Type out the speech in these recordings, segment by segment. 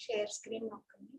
Share screen నొక్కండి.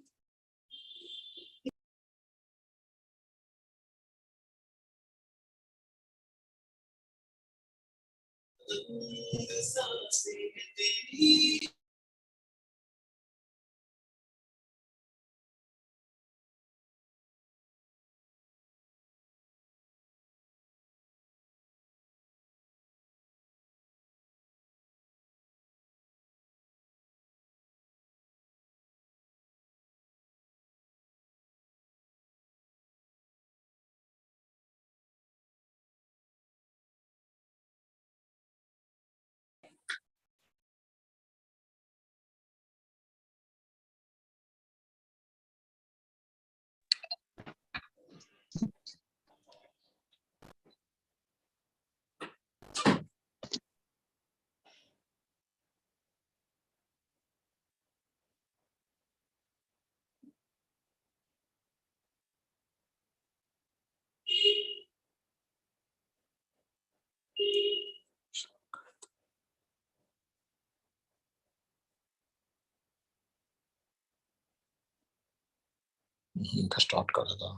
ఇంకా start కాలేదా?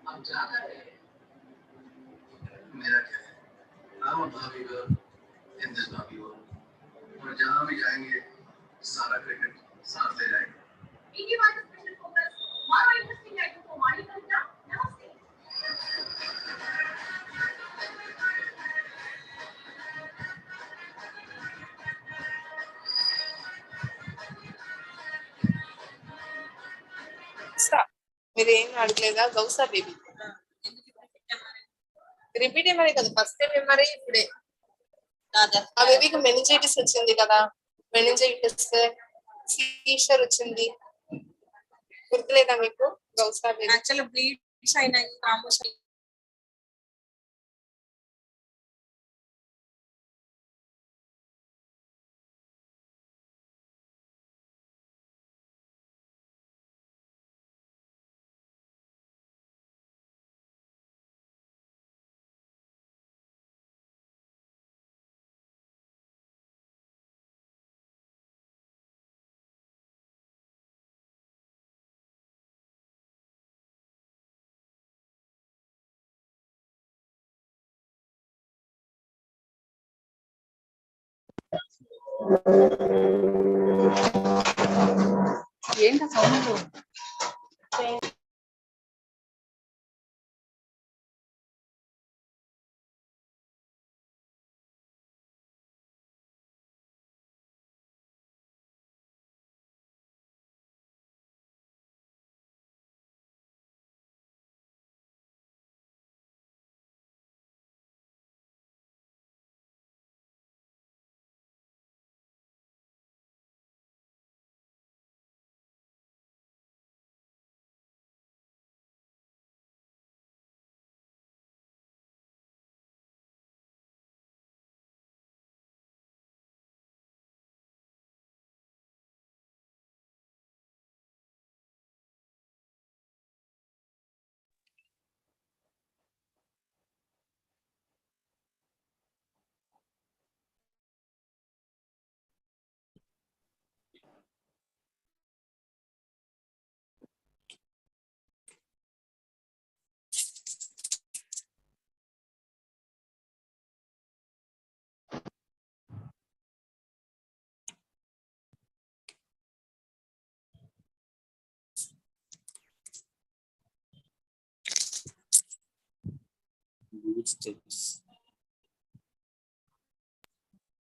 अब जाना है मेरा क्या है, राम भाभी को इंद्र भाभी को, और जहाँ भी जाएंगे सारा क्रिकेट साथ ले जाएंगे. इनकी बात स्पेशल फोकस मारो इंटरेस्टिंग आइटम को मारी करना. नमस्ते. మీరేం అడగలేదా? గౌసా బేబీ రిపీట్ ఏమనే కదా, ఫస్ట్ టైం ఏమరే ఇప్పుడే. ఆ బేబీకి మెనింజైటిస్ వచ్చింది కదా, మెనింజైటిస్ సీషర్ వచ్చింది, గుర్తులేదా మీకు? గౌసా బేబీ యాక్చువల్లీ బ్లీడ్స్ అయినాయి, థ్రాంబోస్ ఏంట sound?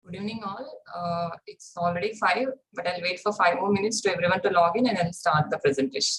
Good evening all. It's already 5, but I'll wait for 5 more minutes to everyone to log in and then start the presentation.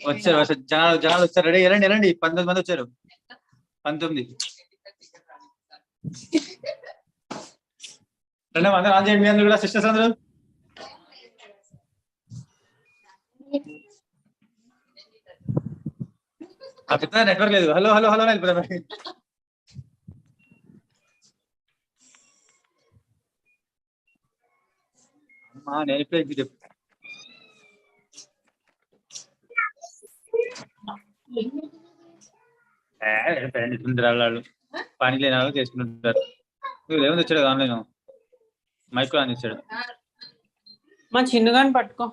వచ్చారు జనాలు వచ్చారు. రెడీ వెళ్ళండి 19 మంది వచ్చారు. 19 రెండు అందరూ ఆన్ చేయండి. మీ అందరూ కూడా సిస్టర్స్ అందరూ నెట్వర్క్ లేదు. హలో హలో హలో వెళ్ళిపోతారు. నేను ఇప్పుడు చెప్పు. వాళ్ళు పని లేని వాళ్ళు చేసుకుంటుంటారు. ఏముంది వచ్చాడు ఆన్లైన్ మైక్రో ఆన్ చేశాడు. మా చిన్నగాని పట్టుకో.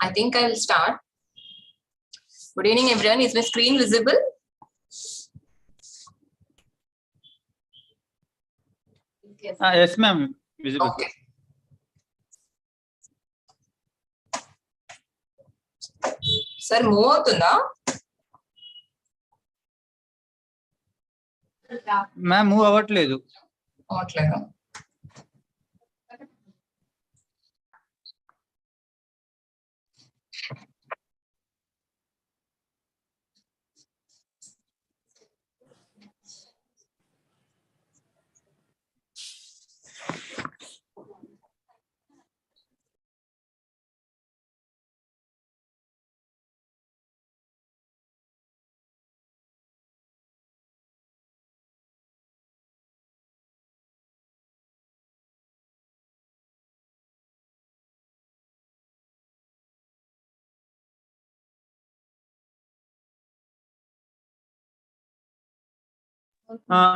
I think I will start. Good evening, everyone. Is my screen visible? Yes, ma'am. Visible. Okay. Sir, move అవుతుందా? మ్యామ్ మూవ్ అవ్వట్లేదు. అవట్లేదా?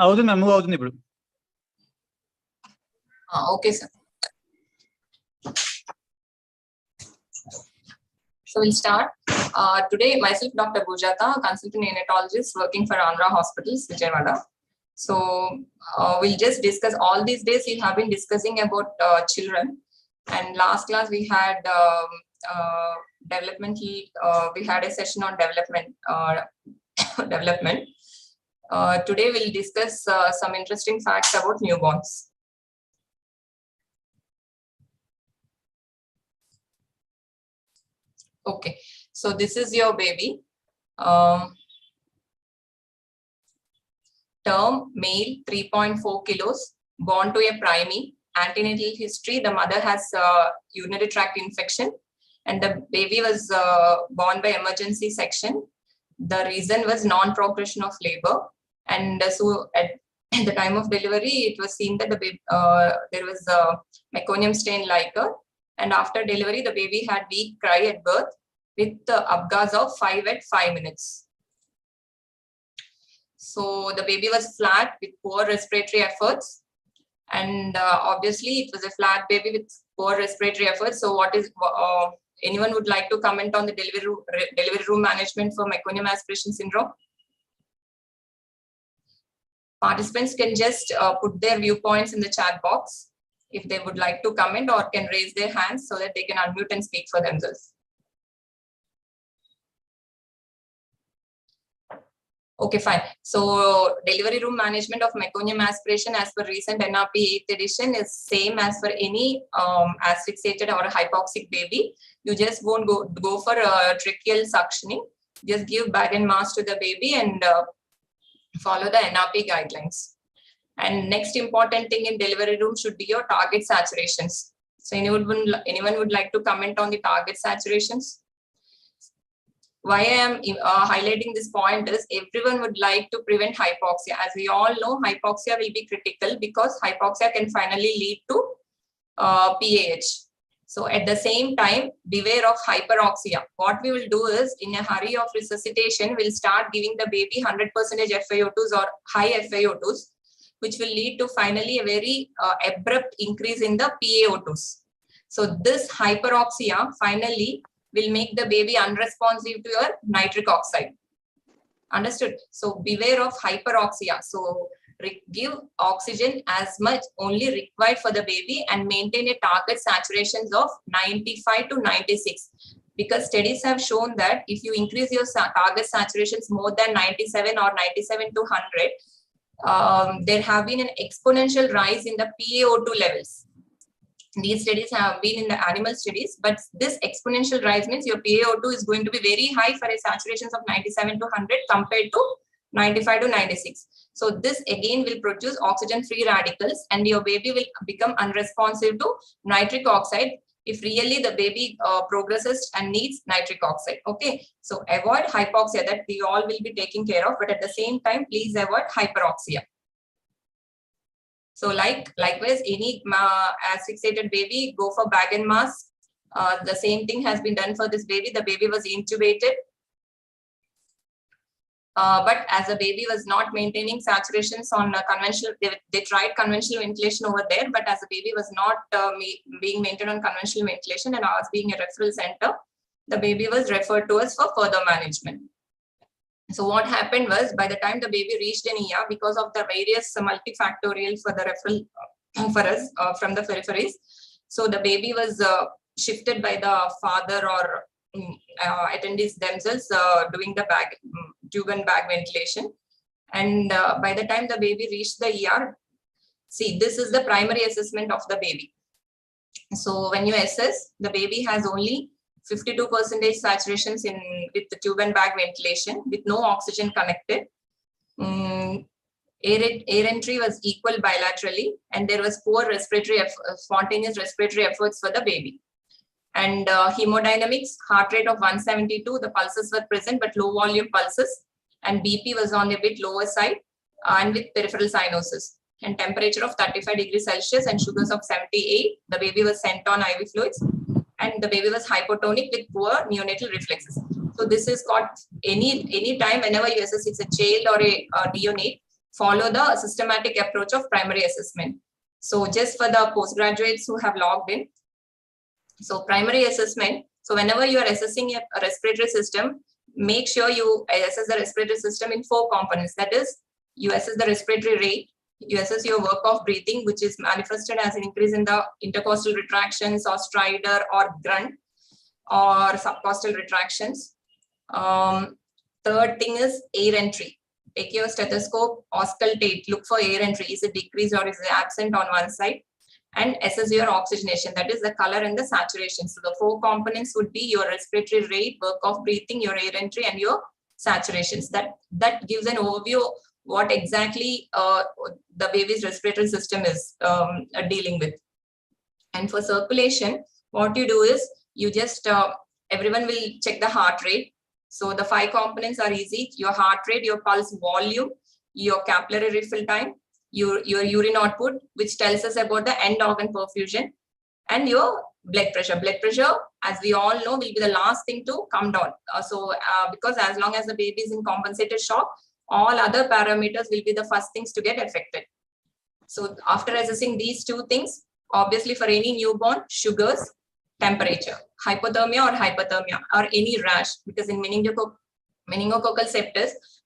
అవుతుంది మ్యామ్ మూవ్ అవుతుంది ఇప్పుడు. Okay, sir. So we'll start. Today, myself, Dr. Bujata, consultant neonatologist working for Andhra Hospitals, Vijayawada. So we'll just discuss all these days. We have been discussing about children, and last class we had developmental. We had a session on development. Development. Today we'll discuss some interesting facts about newborns. Okay, so this is your baby. Term male, 3.4 kilos, born to a primey. Antenatal history: the mother has urinary tract infection, and the baby was born by emergency section. The reason was non-progression of labor, and so at the time of delivery, it was seen that the baby, there was a meconium stain liquor. And after delivery, the baby had weak cry at birth with the Abgas of 5 at 5 minutes. So the baby was flat with poor respiratory efforts. And obviously, it was a flat baby with poor respiratory efforts. So what is, anyone would like to comment on the delivery room management for meconium aspiration syndrome? Participants can just put their viewpoints in the chat box if they would like to comment, or can raise their hands so that they can unmute and speak for themselves. Okay, fine. So delivery room management of meconium aspiration as per recent NRP 8th edition is same as for any asphyxiated or hypoxic baby. You just won't go for tracheal suctioning. Just give bag and mass to the baby and follow the NRP guidelines. And next important thing in delivery room should be your target saturations. So anyone would like to comment on the target saturations? Why I am highlighting this point is everyone would like to prevent hypoxia. As we all know, hypoxia will be critical because hypoxia can finally lead to PAH. So at the same time, beware of hyperoxia. What we will do is, in a hurry of resuscitation, we'll start giving the baby 100% FiO2s or high FiO2s, which will lead to finally a very abrupt increase in the PaO2s. So this hyperoxia finally will make the baby unresponsive to your nitric oxide. Understood? So beware of hyperoxia. So give oxygen as much only required for the baby and maintain a target saturations of 95 to 96. Because studies have shown that if you increase your target saturations more than 97 or 97 to 100, there have been an exponential rise in the PaO2 levels. These studies have been in the animal studies, but this exponential rise means your PaO2 is going to be very high for a saturations of 97 to 100 compared to 95 to 96. So this again will produce oxygen-free radicals and your baby will become unresponsive to nitric oxide if really the baby progresses and needs nitric oxide. Okay, so avoid hypoxia, that we all will be taking care of, but at the same time, please avoid hyperoxia. So likewise, any asphyxiated baby, go for bag and mask. The same thing has been done for this baby. The baby was intubated. But as the baby was not maintaining saturations on conventional, they tried conventional ventilation over there, but as the baby was not being maintained on conventional ventilation and ours being a referral center, the baby was referred to us for further management. So what happened was, by the time the baby reached an ER, because of the various multifactorial for the referral for us from the peripheries, so the baby was shifted by the father or attendees themselves doing the tube and bag ventilation. And by the time the baby reached the ER, see, this is the primary assessment of the baby. So when you assess, the baby has only 52% saturations with the tube and bag ventilation with no oxygen connected. Air entry was equal bilaterally, and there was poor spontaneous respiratory efforts for the baby. And hemodynamics, heart rate of 172, the pulses were present, but low volume pulses, and BP was on a bit lower side and with peripheral cyanosis. And temperature of 35 degrees Celsius and sugars of 78. The baby was sent on IV fluids, and the baby was hypotonic with poor neonatal reflexes. So this is got any time whenever you assess it's a child or a neonate, follow the systematic approach of primary assessment. So just for the postgraduates who have logged in, so primary assessment. So whenever you are assessing a respiratory system, make sure you assess the respiratory system in 4 components. That is, you assess the respiratory rate, you assess your work of breathing, which is manifested as an increase in the intercostal retractions or stridor or grunt or subcostal retractions. Third thing is air entry. Take your stethoscope, auscultate, look for air entry. Is it decreased or is it absent on one side? And assess your oxygenation, that is the color and the saturation. So the 4 components would be your respiratory rate, work of breathing, your air entry, and your saturations. That gives an overview what exactly the baby's respiratory system is dealing with. And for circulation, what you do is you just, everyone will check the heart rate. So the 5 components are easy: your heart rate, your pulse volume, your capillary refill time, your urine output, which tells us about the end organ perfusion, and your blood pressure. Blood pressure, as we all know, will be the last thing to come down. Because as long as the baby is in compensated shock, all other parameters will be the first things to get affected. So after assessing these 2 things, obviously for any newborn, sugars, temperature, hypothermia or hyperthermia, or any rash, because in meningococcal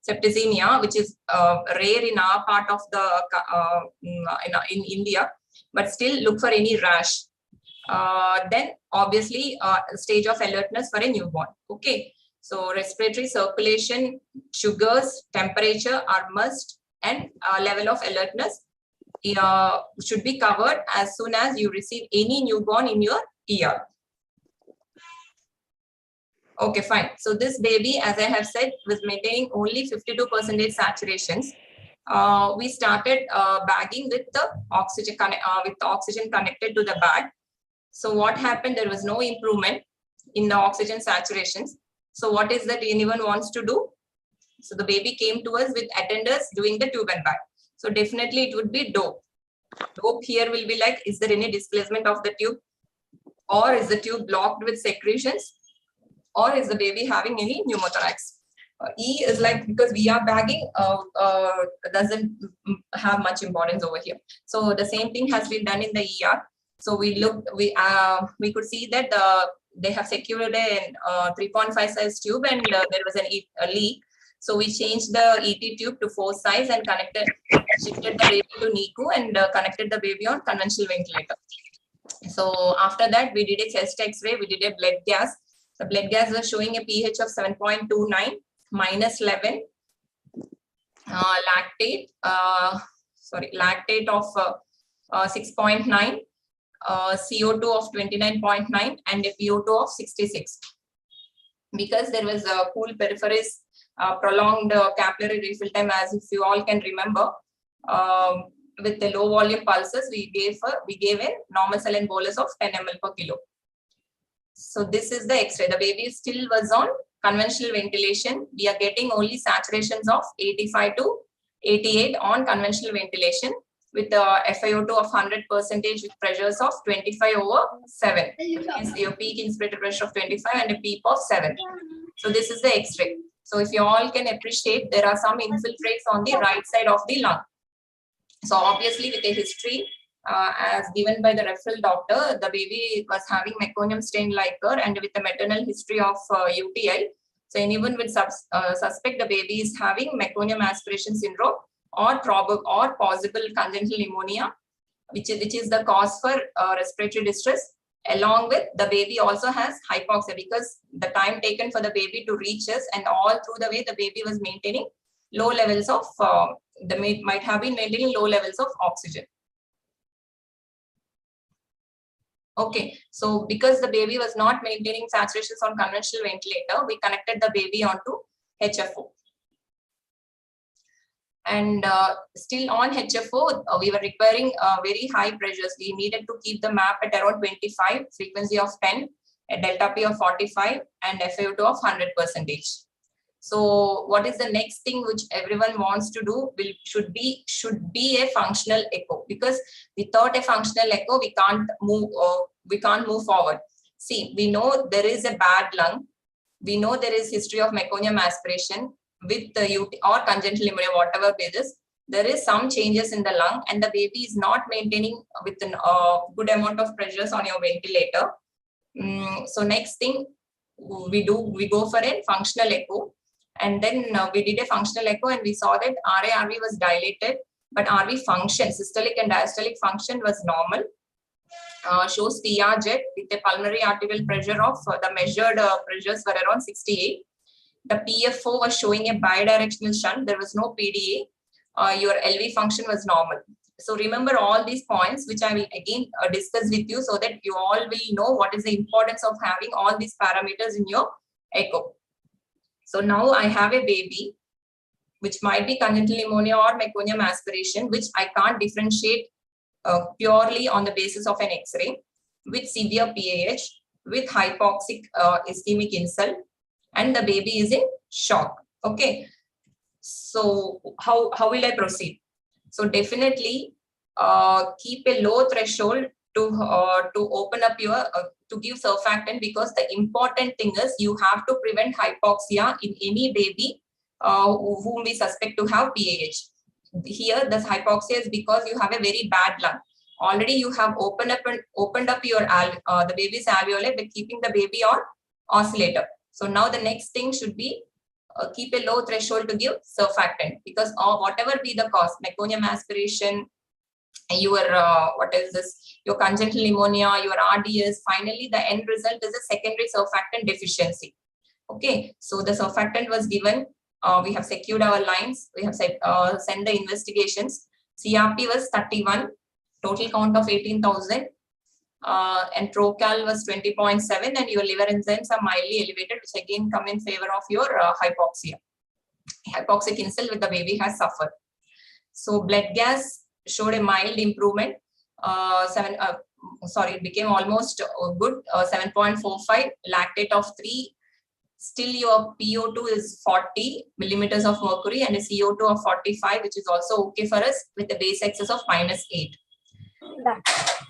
septicemia, which is rare in our part of the in India, but still look for any rash. Then obviously stage of alertness for a newborn. Okay, so respiratory, circulation, sugars, temperature are must, and level of alertness should be covered as soon as you receive any newborn in your ER. Okay, fine. So this baby, as I have said, was maintaining only 52% saturations. We started bagging with the oxygen connected to the bag. So what happened? There was no improvement in the oxygen saturations. So what is that anyone wants to do? So the baby came to us with attenders doing the tube and bag. So definitely it would be dope. Dope here will be like, is there any displacement of the tube? Or is the tube blocked with secretions? Or is the baby having any pneumothorax? E is like, because we are bagging, doesn't have much importance over here. So the same thing has been done in the ER. So we looked, we could see that they have secured a 3.5 size tube, and there was a leak. So we changed the ET tube to 4 size and shifted the baby to NICU and connected the baby on conventional ventilator. So after that, we did a chest X-ray, we did a blood gas. The blood gas was showing a pH of 7.29, minus 11, lactate of 6.9, CO2 of 29.9, and a PO2 of 66. Because there was a cool peripheries, prolonged capillary refill time, as if you all can remember, with the low volume pulses, we gave a normal saline bolus of 10 ml per kilo. So this is the X-ray. The baby still was on conventional ventilation. We are getting only saturations of 85 to 88 on conventional ventilation, with the FiO2 of 100% with pressures of 25/7. Hence your peak inspirated pressure of 25 and a PEEP of 7. So this is the X-ray. So if you all can appreciate, there are some infiltrates on the right side of the lung. So obviously with a history, as given by the referral doctor, the baby was having meconium stained liquor and with a maternal history of UTI. So anyone would suspect the baby is having meconium aspiration syndrome or possible congenital pneumonia, which is the cause for respiratory distress. Along with the baby also has hypoxia, because the time taken for the baby to reach us, and all through the way the baby was maintaining low levels of, might have been maintaining low levels of oxygen. Okay, so because the baby was not maintaining saturations on conventional ventilator, we connected the baby onto HFO. And still on HFO, we were requiring very high pressures. We needed to keep the MAP at around 25, frequency of 10, a delta P of 45, and FiO2 of 100%. So what is the next thing which everyone wants to do? Should be a functional echo, because without a functional echo, we can't move forward. See, we know there is a bad lung. We know there is history of meconium aspiration with the UT or congenital pneumonia, whatever it is. There is some changes in the lung, and the baby is not maintaining with a good amount of pressures on your ventilator. So next thing we go for a functional echo. And then we did a functional echo, and we saw that RA-RV was dilated, but RV function, systolic and diastolic function, was normal. Shows PR jet with a pulmonary arterial pressure of the measured pressures were around 68. The PFO was showing a bidirectional shunt. There was no PDA. Your LV function was normal. So remember all these points, which I will again discuss with you, so that you all will know what is the importance of having all these parameters in your echo. So now I have a baby, which might be congenital pneumonia or meconium aspiration, which I can't differentiate purely on the basis of an X-ray, with severe PAH, with hypoxic ischemic insult, and the baby is in shock. Okay. So how will I proceed? So definitely keep a low threshold to open up your to give surfactant, because the important thing is you have to prevent hypoxia in any baby whom we suspect to have PAH. Here this hypoxia is because you have a very bad lung. Already you have opened up your the baby's alveoli by keeping the baby on oscillator. So now the next thing should be keep a low threshold to give surfactant, because whatever be the cause, meconium aspiration, your your congenital pneumonia, your RDS, finally the end result is a secondary surfactant deficiency. Okay, so the surfactant was given. We have secured our lines. We have sent the investigations. CRP was 31, total count of 18,000. and Trocal was 20.7, and your liver enzymes are mildly elevated, which again come in favor of your hypoxia. Hypoxic insult with the baby has suffered. So blood gas showed a mild improvement. It became almost good, 7.45, lactate of 3. Still your PO2 is 40 millimeters of mercury and a CO2 of 45, which is also okay for us with a base excess of -8.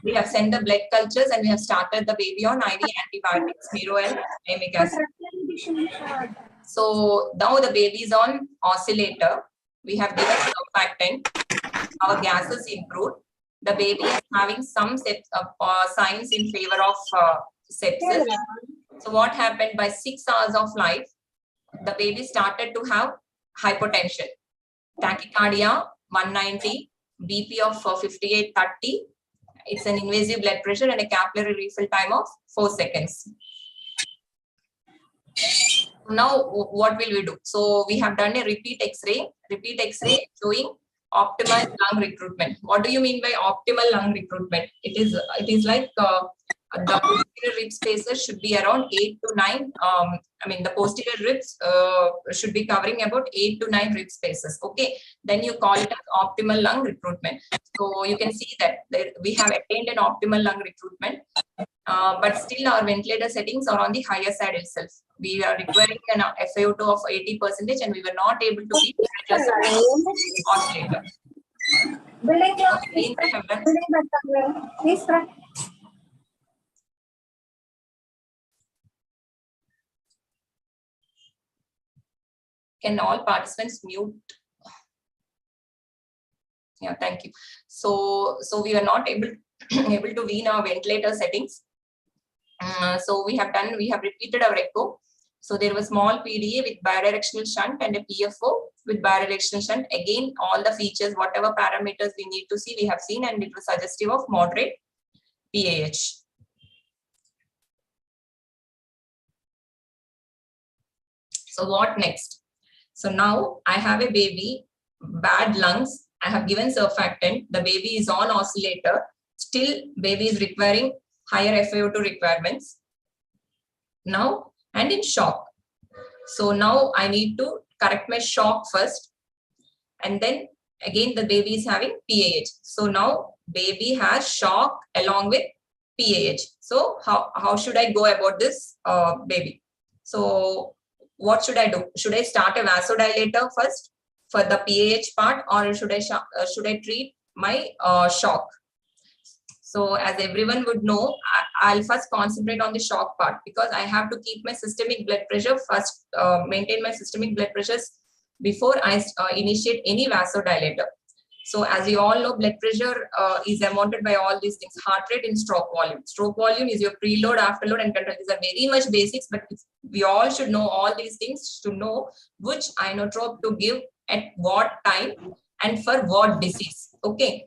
We have sent the blood cultures and we have started the baby on IV antibiotics, Miro and amic acid. So now the baby is on oscillator. We have given surfactant. Our gases improved. The baby is having some signs in favor of sepsis. So what happened by 6 hours of life, the baby started to have hypotension, tachycardia 190, BP of 58/30. It's an invasive blood pressure and a capillary refill time of 4 seconds. Now what will we do? So we have done a repeat X-ray showing optimal lung recruitment. What do you mean by optimal lung recruitment? It is like the posterior rib spaces should be around 8 to 9. The posterior ribs should be covering about 8 to 9 rib spaces. Okay, then you call it as optimal lung recruitment. So you can see that we have attained an optimal lung recruitment, but still our ventilator settings are on the higher side itself. We are requiring an FiO2 of 80%, and we were not able to keep oscillator. Can all participants mute? Yeah, thank you. So we were not able to wean our ventilator settings. So we have repeated our echo. So there was small PDA with bidirectional shunt and a PFO with bidirectional shunt. Again, all the features, whatever parameters we need to see, we have seen, and it was suggestive of moderate PAH. So what next? So now I have a baby, bad lungs. I have given surfactant. The baby is on oscillator. Still, baby is requiring higher FiO2 requirements. Now, and in shock. So now I need to correct my shock first. And then again, the baby is having PAH. So now baby has shock along with PAH. So how should I go about this baby? So what should I do? Should I start a vasodilator first for the PAH part, or should I treat my shock? So as everyone would know, I'll first concentrate on the shock part, because I have to keep my systemic blood pressure first, maintain my systemic blood pressures before I initiate any vasodilator. So as you all know, blood pressure is amounted by all these things: heart rate and stroke volume. Stroke volume is your preload, afterload, and control. These are very much basics, but we all should know all these things to know which inotrope to give at what time and for what disease. Okay,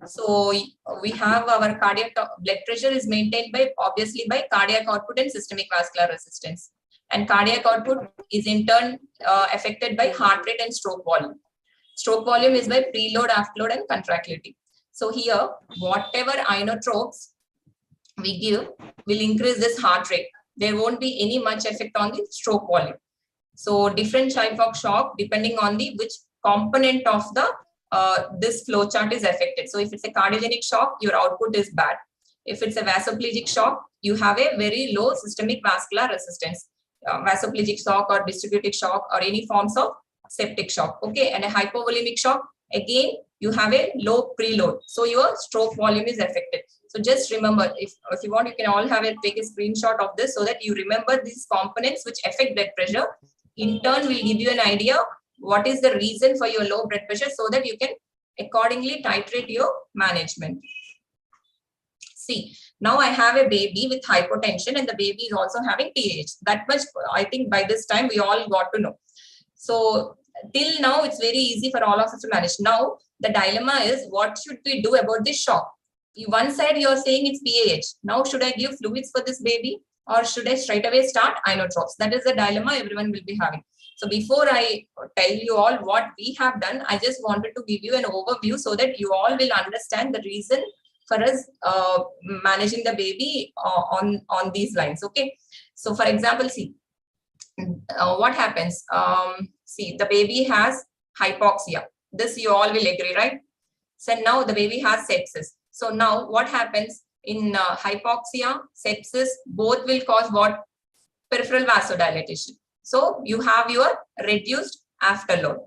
so we have our cardiac blood pressure is maintained by obviously by cardiac output and systemic vascular resistance, and cardiac output is in turn affected by heart rate and stroke volume. Stroke volume is by preload, afterload, and contractility. So here, whatever inotropes we give will increase this heart rate. There won't be any much effect on the stroke volume. So different type of shock depending on the which component of the this flow chart is affected. So if it's a cardiogenic shock, your output is bad. If it's a vasoplegic shock, you have a very low systemic vascular resistance. Vasoplegic shock or distributic shock or any forms of septic shock. Okay, and a hypovolemic shock, again you have a low preload, so your stroke volume is affected. So just remember, if you want, you can all take a screenshot of this so that you remember these components which affect blood pressure. In turn, will give you an idea what is the reason for your low blood pressure, so that you can accordingly titrate your management. See, now I have a baby with hypotension and the baby is also having PAH. That much I think by this time we all got to know. So till now, it's very easy for all of us to manage. Now, the dilemma is, what should we do about this shock? One side you're saying it's PAH. Now, should I give fluids for this baby, or should I straight away start inotropes? That is the dilemma everyone will be having. So before I tell you all what we have done, I just wanted to give you an overview so that you all will understand the reason for us managing the baby on these lines. Okay, so for example, see what happens. See, the baby has hypoxia. This you all will agree, right? So now the baby has sepsis. So now what happens in hypoxia, sepsis, both will cause what? Peripheral vasodilatation. So you have your reduced afterload.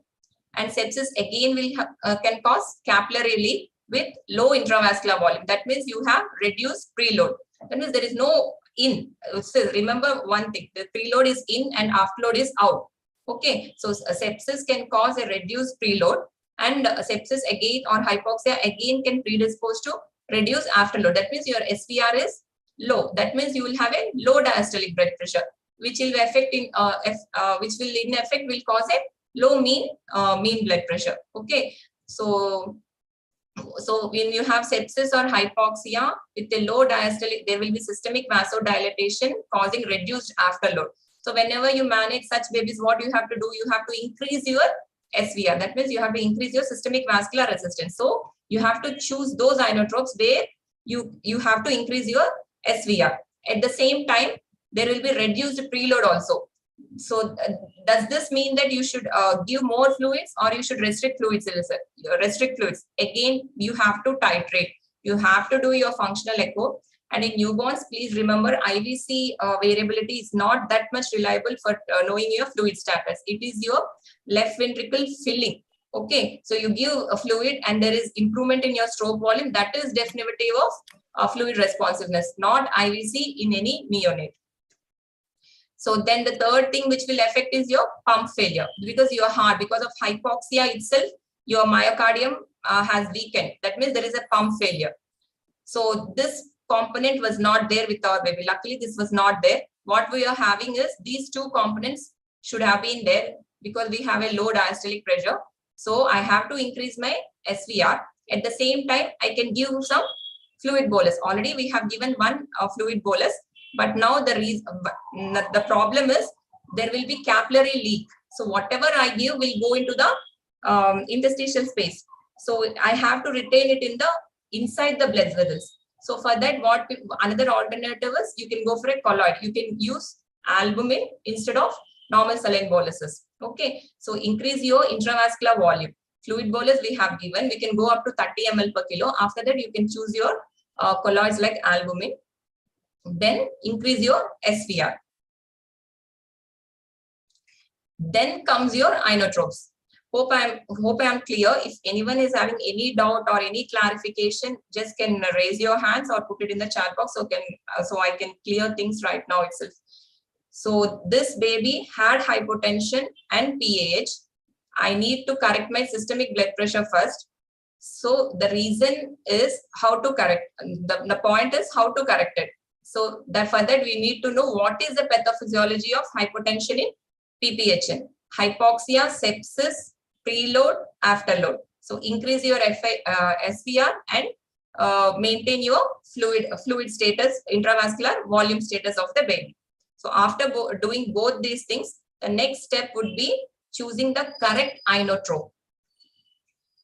And sepsis again will can cause capillary leak with low intravascular volume. That means you have reduced preload. That means there is no in. So remember one thing, the preload is in and afterload is out. Okay, so sepsis can cause a reduced preload, and sepsis again or hypoxia again can predispose to reduce afterload. That means your SVR is low. That means you will have a low diastolic blood pressure, which will affect in effect will cause a low mean blood pressure. Okay, so when you have sepsis or hypoxia with a low diastolic, there will be systemic vasodilatation causing reduced afterload. So whenever you manage such babies, what you have to do, you have to increase your SVR. That means you have to increase your systemic vascular resistance. So you have to choose those inotropes where you have to increase your SVR. At the same time, there will be reduced preload also. So does this mean that you should give more fluids or you should restrict fluids? Restrict fluids. Again, you have to titrate. You have to do your functional echo. And in newborns, please remember IVC variability is not that much reliable for knowing your fluid status. It is your left ventricle filling. Okay, so you give a fluid and there is improvement in your stroke volume. That is definitive of fluid responsiveness, not IVC in any neonate. So then the third thing which will affect is your pump failure, because your heart, because of hypoxia itself, your myocardium has weakened. That means there is a pump failure. So this component was not there with our baby. Luckily, this was not there. What we are having is these two components should have been there because we have a low diastolic pressure. So I have to increase my SVR. At the same time, I can give some fluid bolus. Already we have given one fluid bolus, but now the problem is there will be capillary leak. So whatever I give will go into the interstitial space. So I have to retain it in the inside the blood vessels. So for that, another alternative is you can go for a colloid. You can use albumin instead of normal saline boluses. Okay, so increase your intravascular volume. Fluid bolus we have given. We can go up to 30 ml per kilo. After that, you can choose your colloids like albumin. Then increase your SVR. Then comes your inotropes. Hope I am clear. If anyone is having any doubt or any clarification, just can raise your hands or put it in the chat box so I can clear things right now itself. So this baby had hypotension and PAH. I need to correct my systemic blood pressure first. So the reason is how to correct. The point is how to correct it. So that for that we need to know what is the pathophysiology of hypotension in PPHN. Hypoxia, sepsis, preload, afterload. So increase your SVR and maintain your fluid status, intravascular volume status of the baby. So after doing both these things, the next step would be choosing the correct inotrope.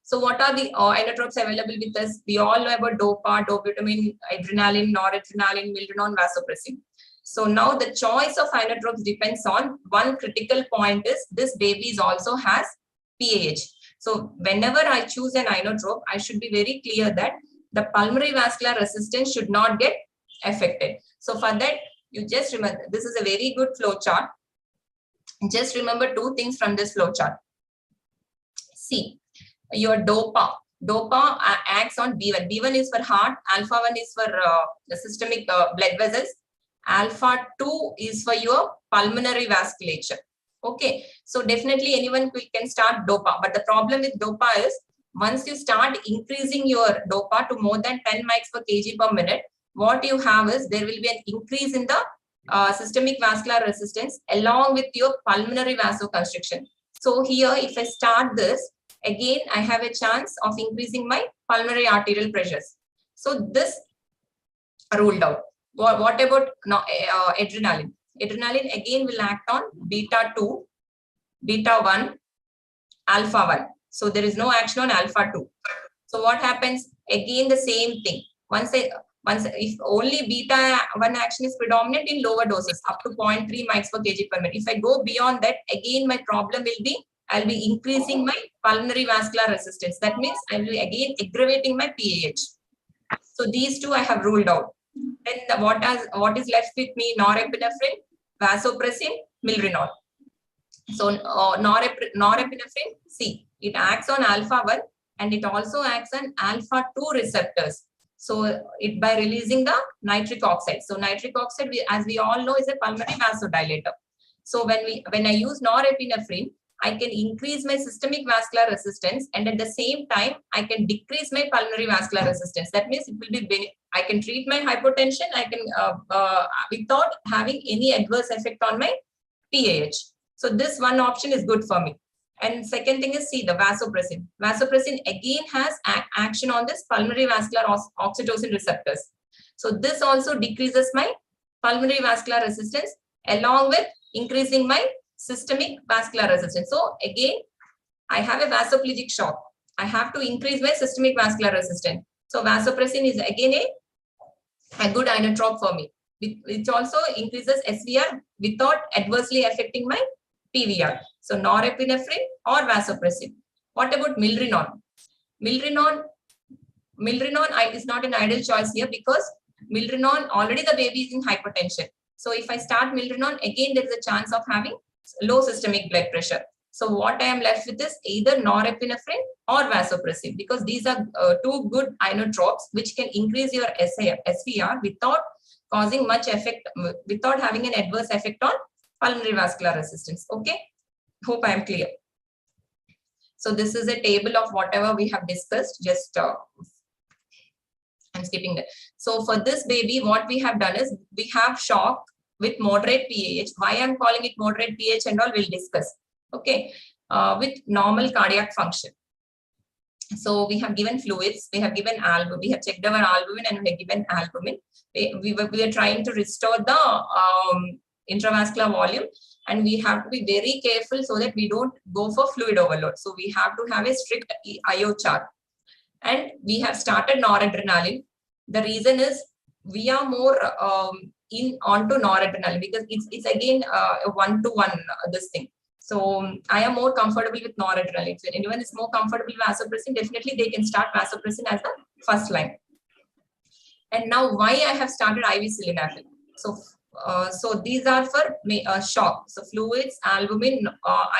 So what are the inotropes available with us? We all know about DOPA, dopamine, adrenaline, noradrenaline, milrinone, vasopressin. So now the choice of inotropes depends on one critical point is this baby also has PAH. So whenever I choose an inotrope, I should be very clear that the pulmonary vascular resistance should not get affected. So for that, you just remember, this is a very good flow chart. Just remember two things from this flow chart. See, your DOPA acts on B1. B1 is for heart, alpha 1 is for the systemic blood vessels, alpha 2 is for your pulmonary vasculature. Okay, so definitely anyone can start DOPA, but the problem with DOPA is once you start increasing your DOPA to more than 10 mics per kg per minute, what you have is there will be an increase in the systemic vascular resistance along with your pulmonary vasoconstriction. So here, if I start this, again, I have a chance of increasing my pulmonary arterial pressures. So this ruled out. What about adrenaline? Adrenaline again will act on beta 2, beta 1, alpha 1. So there is no action on alpha 2. So what happens? Again, the same thing. if only beta 1 action is predominant in lower doses up to 0.3 mics per kg per minute. If I go beyond that, again my problem will be I'll be increasing my pulmonary vascular resistance. That means I will be again aggravating my PAH. So these two I have ruled out. Then what is left with me? Norepinephrine, vasopressin, milrinol. So norepinephrine, see, it acts on alpha-1 and it also acts on alpha-2 receptors. So it by releasing the nitric oxide. So nitric oxide, as we all know, is a pulmonary vasodilator. So when I use norepinephrine, I can increase my systemic vascular resistance, and at the same time, I can decrease my pulmonary vascular resistance. That means it will be I can treat my hypotension. I can without having any adverse effect on my PAH. So this one option is good for me. And second thing is, see, the vasopressin. Vasopressin again has action on this pulmonary vascular oxytocin receptors. So this also decreases my pulmonary vascular resistance along with increasing my systemic vascular resistance. So again, I have a vasoplegic shock. I have to increase my systemic vascular resistance. So vasopressin is again a good inotrope for me, which also increases SVR without adversely affecting my PVR. So norepinephrine or vasopressin. What about milrinol? Milrinol is not an ideal choice here because milrinol, already the baby is in hypertension. So if I start milrinol, again there is a chance of having low systemic blood pressure. So what I am left with is either norepinephrine or vasopressin, because these are two good inotropes which can increase your SVR without causing much effect, without having an adverse effect on pulmonary vascular resistance. Okay, hope I am clear. So this is a table of whatever we have discussed. Just I'm skipping that. So for this baby, what we have done is we have shock with moderate PAH. Why I'm calling it moderate PAH and all we'll discuss. Okay, with normal cardiac function. So we have given fluids, we have given albumin, we have checked our albumin and we have given albumin. We are trying to restore the intravascular volume, and we have to be very careful so that we don't go for fluid overload. So we have to have a strict IO chart. And we have started noradrenaline. The reason is we are more onto noradrenaline because it's again a one-to-one this thing. So I am more comfortable with noradrenaline. So anyone is more comfortable with vasopressin, definitely they can start vasopressin as the first line. And now why I have started IV sildenafil. So these are for shock. So fluids, albumin,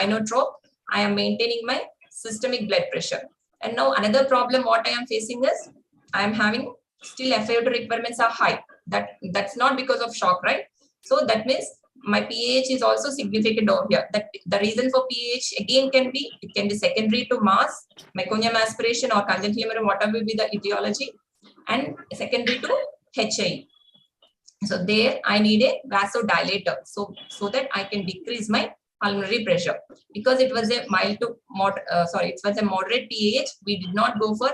inotrope. I am maintaining my systemic blood pressure. And now another problem what I am facing is I am having still FiO2 requirements are high. That's not because of shock, right? So that means my pH is also significant over here. That the reason for pH again can be secondary to mass, meconium aspiration or congenital hemorrhage, whatever will be the etiology, and secondary to HI. So there I need a vasodilator so that I can decrease my pulmonary pressure. Because it was a mild to it was a moderate pH, we did not go for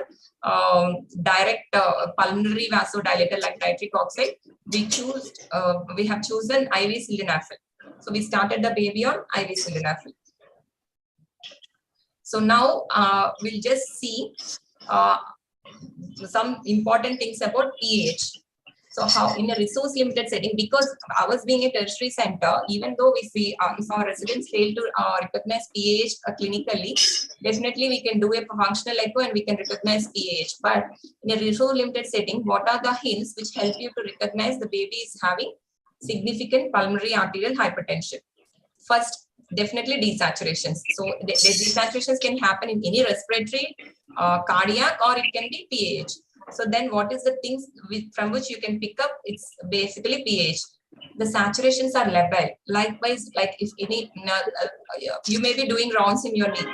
direct pulmonary vasodilator like nitric oxide. We have chosen IV sildenafil. So we started the baby on IV sildenafil. So now we'll just see some important things about pH. So how in a resource limited setting, because ours being a tertiary center, even though we see if our residents fail to recognize pH clinically, definitely we can do a functional echo and we can recognize pH. But in a resource limited setting, what are the hints which help you to recognize the baby is having significant pulmonary arterial hypertension? First, definitely desaturations. So the desaturations can happen in any respiratory, cardiac, or it can be PAH. So then what is the things from which you can pick up? It's basically pH. The saturations are labile. Likewise, like if any, you may be doing rounds in your knee.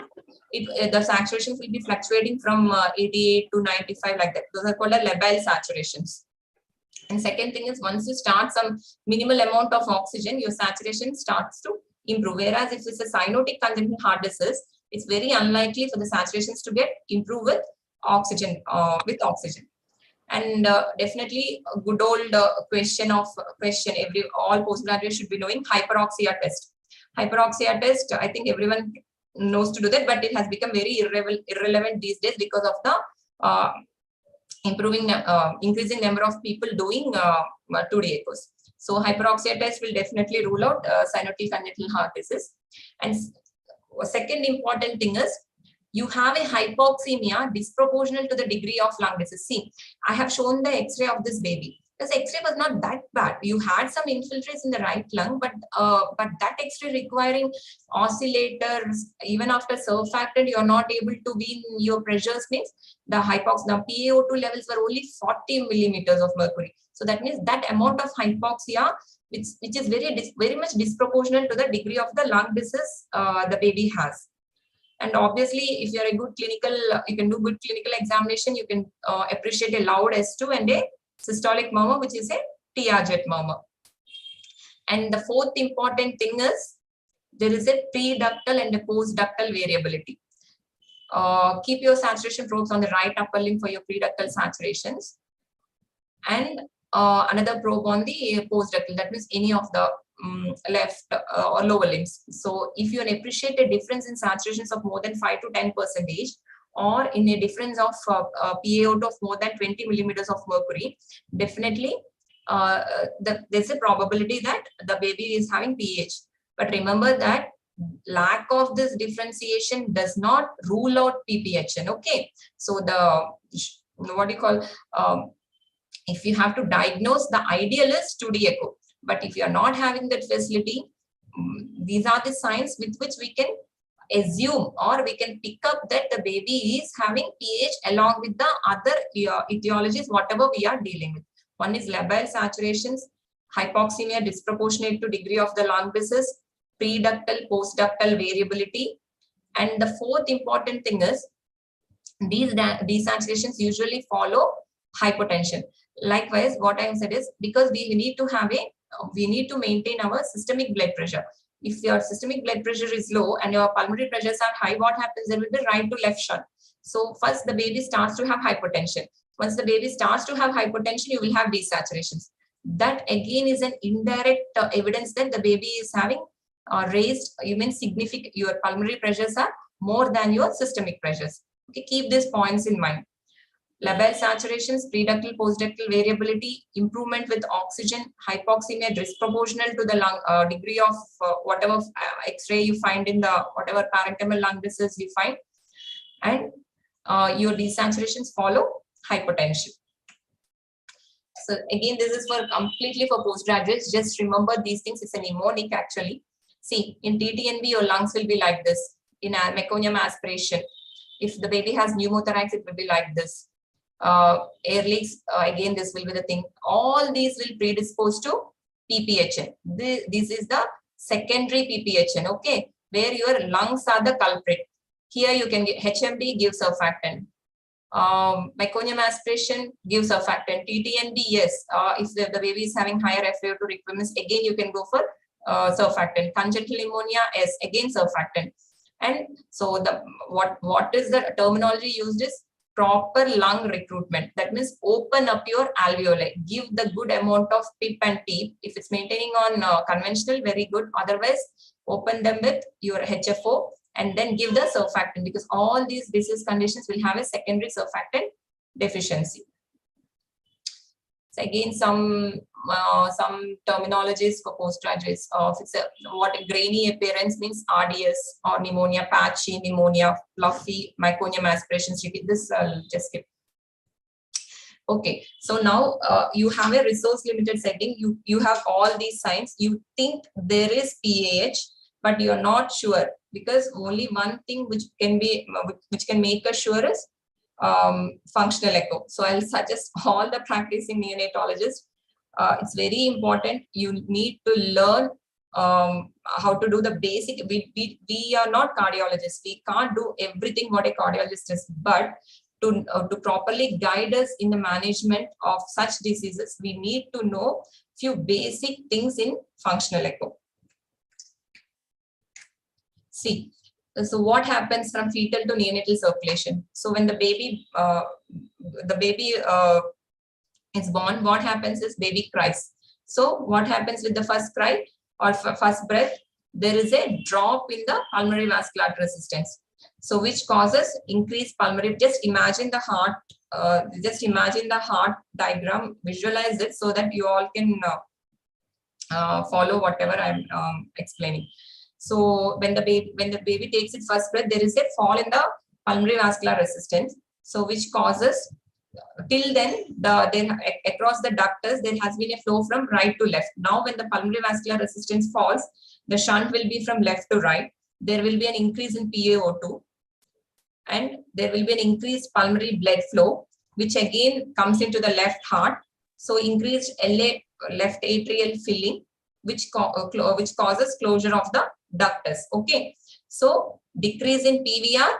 The saturations will be fluctuating from 88 to 95 like that. Those are called labile saturations. And second thing is once you start some minimal amount of oxygen, your saturation starts to improve. Whereas if it's a cyanotic congenital heart disease, it's very unlikely for the saturations to get improved with oxygen. And definitely a good old question all postgraduates should be knowing hyperoxia test. Hyperoxia test, I think everyone knows to do that, but it has become very irrelevant these days because of the increasing number of people doing 2D echoes. So hyperoxia test will definitely rule out cyanotic congenital heart disease. And second important thing is, you have a hypoxemia disproportional to the degree of lung disease. See, I have shown the X-ray of this baby. This X-ray was not that bad. You had some infiltrates in the right lung, but that X-ray requiring oscillators, even after surfactant, you're not able to be in your pressures, means the PaO2 levels were only 40 millimeters of mercury. So that means that amount of hypoxia, which is very much disproportional to the degree of the lung disease the baby has. And obviously, if you're a good clinical, you can do good clinical examination, you can appreciate a loud S2 and a systolic murmur, which is a TR-jet murmur. And the fourth important thing is, there is a pre-ductal and a post-ductal variability. Keep your saturation probes on the right upper limb for your pre-ductal saturations. And another probe on the post-ductal, that means any of the left or lower limbs. So if you appreciate a difference in saturations of more than 5 to 10%, or in a difference of PaO2 of more than 20 millimeters of mercury, definitely there's a probability that the baby is having PH. But remember that lack of this differentiation does not rule out PPHN. Okay, so the what do you call, if you have to diagnose, the ideal is 2D echo. But if you are not having that facility, these are the signs with which we can assume, or we can pick up that the baby is having PH along with the other etiologies, whatever we are dealing with. One is labile saturations, hypoxemia disproportionate to degree of the lung disease, pre-ductal, post-ductal variability. And the fourth important thing is, these desaturations usually follow hypotension. Likewise, what I have said is, because we need to maintain our systemic blood pressure. If your systemic blood pressure is low and your pulmonary pressures are high, what happens? There will be right to left shunt. So first the baby starts to have hypotension. Once the baby starts to have hypotension, you will have desaturations. That again is an indirect evidence that the baby is having raised, even significant, your pulmonary pressures are more than your systemic pressures. Okay, keep these points in mind. Labile saturations, pre-ductal, post-ductal variability, improvement with oxygen, hypoxemia disproportional to the lung degree of whatever X-ray you find in the whatever parenchymal lung disease you find, and your desaturations follow hypotension. So again, this is for completely for postgraduates. Just remember these things. It's a mnemonic actually. See, in TTNB, your lungs will be like this. In meconium aspiration, if the baby has pneumothorax, it will be like this. Air leaks, again, this will be the thing. All these will predispose to PPHN. This is the secondary PPHN, okay, where your lungs are the culprit. Here you can get HMD, give surfactant. Meconium aspiration, give surfactant. TTNB, yes. If the baby is having higher FiO2 requirements, again you can go for surfactant. Congenital pneumonia, yes, again surfactant. And so the what is the terminology used is proper lung recruitment. That means open up your alveoli, give the good amount of PIP and PEEP. If it's maintaining on conventional, very good. Otherwise, open them with your HFO and then give the surfactant, because all these disease conditions will have a secondary surfactant deficiency. So again, some terminologies for postgraduates. It's what a grainy appearance means, RDS or pneumonia, patchy pneumonia, fluffy, meconium aspirations. This I'll just skip. Okay, so now you have a resource limited setting. You have all these signs. You think there is PAH, but you're not sure, because only one thing which can make us sure is functional echo. So I'll suggest all the practicing neonatologists. It's very important. You need to learn how to do the basic. We are not cardiologists. We can't do everything what a cardiologist is, but to properly guide us in the management of such diseases, we need to know few basic things in functional echo. See, so what happens from fetal to neonatal circulation? So when the baby is born, what happens is baby cries. So what happens with the first cry or first breath? There is a drop in the pulmonary vascular resistance. So which causes increased pulmonary. Just imagine the heart just imagine the heart diagram, visualize it so that you all can follow whatever I'm explaining. So when the baby takes its first breath, there is a fall in the pulmonary vascular resistance. So which causes, till then, across the ductus, there has been a flow from right to left. Now when the pulmonary vascular resistance falls, the shunt will be from left to right. There will be an increase in PaO2 and there will be an increased pulmonary blood flow, which again comes into the left heart. So increased LA, left atrial filling, which causes closure of the ductus. Okay, so decrease in PVR,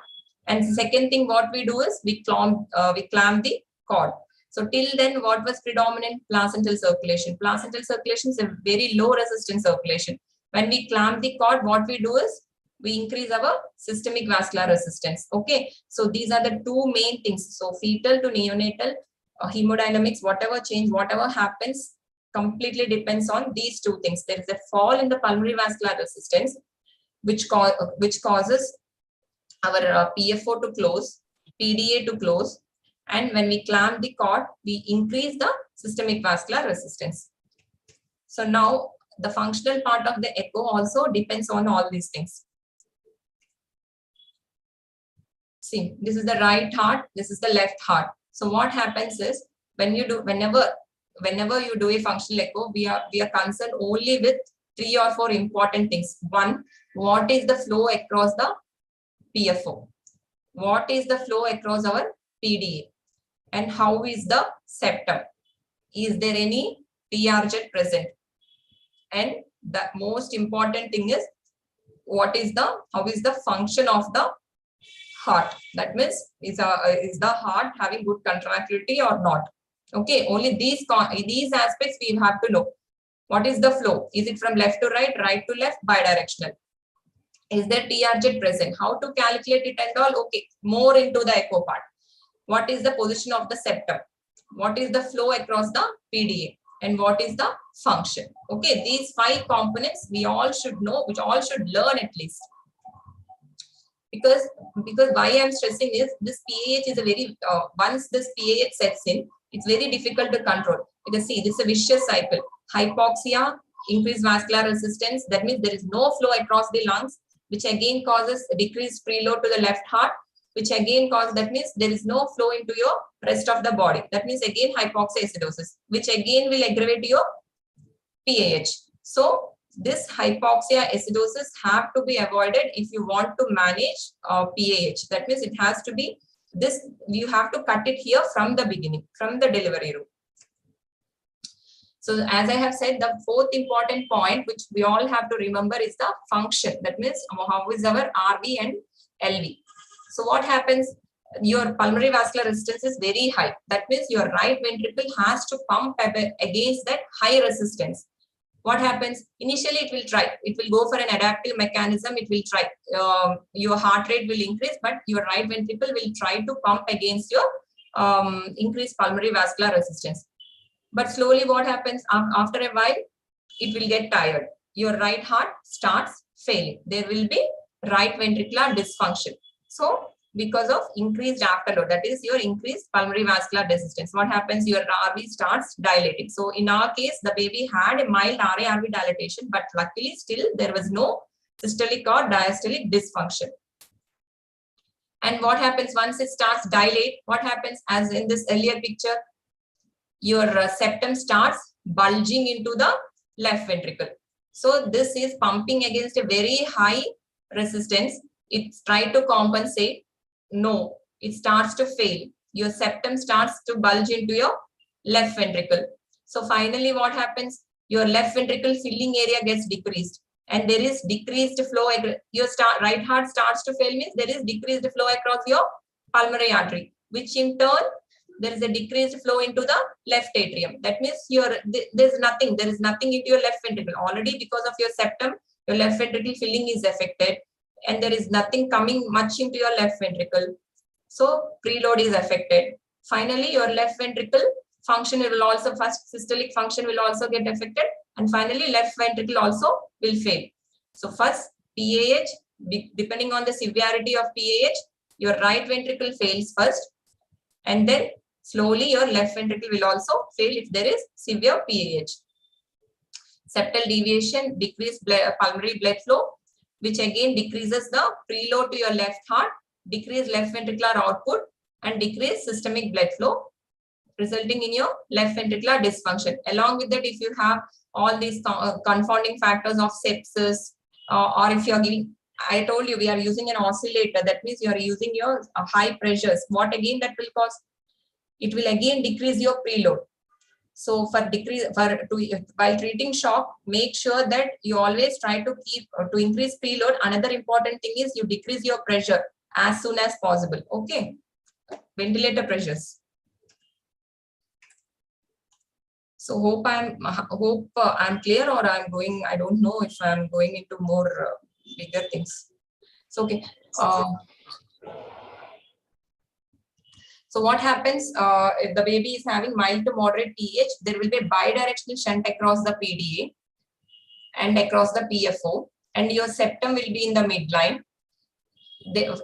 and the second thing what we do is we clamp the cord. So till then, what was predominant? Placental circulation. Placental circulation is a very low resistance circulation. When we clamp the cord, what we do is we increase our systemic vascular resistance. Okay, so these are the two main things. So fetal to neonatal hemodynamics, whatever change, whatever happens, completely depends on these two things. There is a fall in the pulmonary vascular resistance, which causes our PFO to close, PDA to close, and when we clamp the cord, we increase the systemic vascular resistance. So now the functional part of the echo also depends on all these things. See, this is the right heart, this is the left heart. So what happens is, when you do, whenever you do a functional echo, we are concerned only with 3 or 4 important things. One, what is the flow across the PFO? What is the flow across our PDA? And how is the septum? Is there any TRZ present? And the most important thing is, how is the function of the heart? That means, is the heart having good contractility or not? Okay, only these aspects we have to know. What is the flow? Is it from left to right, right to left, bidirectional? Is there TRZ present? How to calculate it and all? Okay, more into the echo part. What is the position of the septum? What is the flow across the PDA? And what is the function? Okay, these 5 components we all should know, which all should learn at least. Because why I'm stressing is, this PAH is a very, once this PAH sets in, it's very difficult to control. Because see, this is a vicious cycle. Hypoxia, increased vascular resistance, that means there is no flow across the lungs, which again causes a decreased preload to the left heart, which again causes, that means there is no flow into your rest of the body. That means again hypoxia acidosis, which again will aggravate your PAH. So this hypoxia acidosis have to be avoided if you want to manage PAH. That means it has to be this, you have to cut it here from the beginning, from the delivery room. So as I have said, the 4th important point which we all have to remember is the function. That means how is our RV and LV. So what happens? Your pulmonary vascular resistance is very high. That means your right ventricle has to pump against that high resistance. What happens? Initially, it will try. It will go for an adaptive mechanism. It will try. Your heart rate will increase, but your right ventricle will try to pump against your increased pulmonary vascular resistance. But slowly, what happens? After a while, it will get tired. Your right heart starts failing. There will be right ventricular dysfunction. So, because of increased afterload, that is your increased pulmonary vascular resistance, what happens? Your RV starts dilating. So in our case, the baby had a mild RA-RV dilatation, but luckily still there was no systolic or diastolic dysfunction. And what happens once it starts dilate? What happens? As in this earlier picture, your septum starts bulging into the left ventricle. So this is pumping against a very high resistance. It's trying to compensate. No, it starts to fail. Your septum starts to bulge into your left ventricle. So finally, what happens? Your left ventricle filling area gets decreased, and there is decreased flow. Your right heart starts to fail, means there is decreased flow across your pulmonary artery, which in turn there is a decreased flow into the left atrium. That means there is nothing into your left ventricle already. Because of your septum, your left ventricle filling is affected, and there is nothing coming much into your left ventricle. So preload is affected. Finally, your left ventricle function will also, first systolic function will also get affected, and finally left ventricle also will fail. So first PAH, depending on the severity of PAH, your right ventricle fails first, and then slowly your left ventricle will also fail if there is severe PAH. Septal deviation, decreased pulmonary blood flow, which again decreases the preload to your left heart, decrease left ventricular output, and decrease systemic blood flow, resulting in your left ventricular dysfunction. Along with that, if you have all these confounding factors of sepsis, or if you are giving, I told you we are using an oscillator, that means you are using your high pressures. What again that will cause? It will again decrease your preload. So while treating shock, make sure that you always try to keep to increase preload. Another important thing is you decrease your pressure as soon as possible. Okay, ventilator pressures. So hope I'm clear, or I'm going. I don't know if I'm going into more bigger things. So okay. So what happens if the baby is having mild to moderate PH? There will be a bidirectional shunt across the PDA and across the PFO, and your septum will be in the midline.